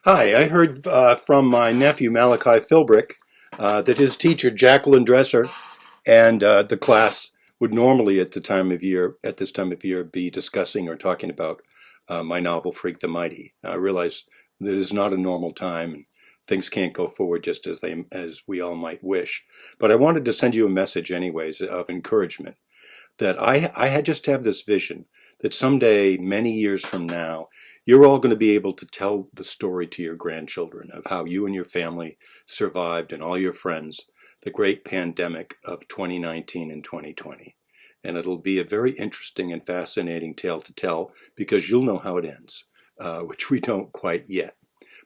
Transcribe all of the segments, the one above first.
Hi, I heard from my nephew Malachi Philbrick that his teacher Jacqueline Dresser and the class would normally at this time of year be discussing or talking about my novel Freak the Mighty. I realize that it is not a normal time and things can't go forward just as we all might wish. But I wanted to send you a message anyways of encouragement that I had just have this vision that someday, many years from now, you're all going to be able to tell the story to your grandchildren of how you and your family survived and all your friends the great pandemic of 2019 and 2020. And it'll be a very interesting and fascinating tale to tell because you'll know how it ends, which we don't quite yet.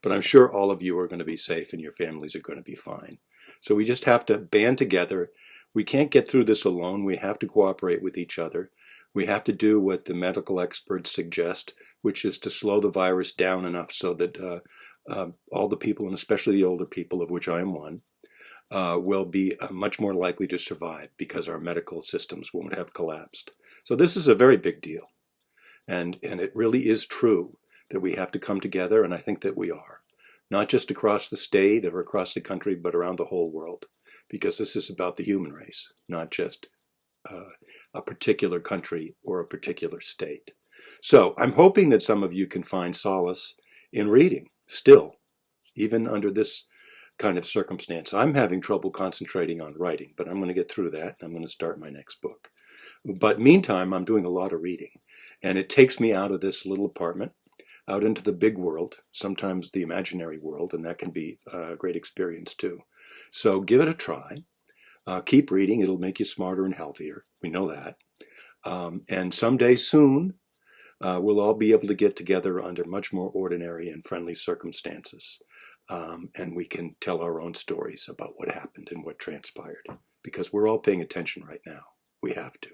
But I'm sure all of you are going to be safe and your families are going to be fine. So we just have to band together. We can't get through this alone. We have to cooperate with each other. We have to do what the medical experts suggest, which is to slow the virus down enough so that all the people, and especially the older people, of which I am one, will be much more likely to survive because our medical systems won't have collapsed. So this is a very big deal. And it really is true that we have to come together, and I think that we are. Not just across the state or across the country, but around the whole world. Because this is about the human race, not just a particular country or a particular state. So I'm hoping that some of you can find solace in reading still, even under this kind of circumstance. I'm having trouble concentrating on writing, but I'm going to get through that. I'm going to start my next book. But meantime, I'm doing a lot of reading, and it takes me out of this little apartment, out into the big world, sometimes the imaginary world, and that can be a great experience too. So give it a try. Keep reading. It'll make you smarter and healthier. We know that. And someday soon, we'll all be able to get together under much more ordinary and friendly circumstances. And we can tell our own stories about what happened and what transpired. Because we're all paying attention right now. We have to.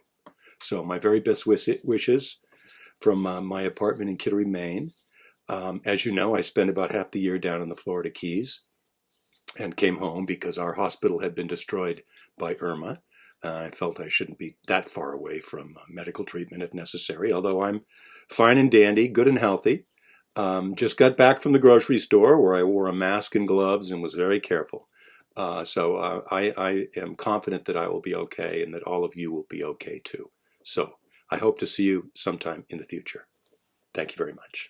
So my very best wishes from my apartment in Kittery, Maine. As you know, I spent about half the year down in the Florida Keys and came home because our hospital had been destroyed by Irma. I felt I shouldn't be that far away from medical treatment if necessary, although I'm fine and dandy, good and healthy. Just got back from the grocery store where I wore a mask and gloves and was very careful. So I am confident that I will be okay and that all of you will be okay too. So I hope to see you sometime in the future. Thank you very much.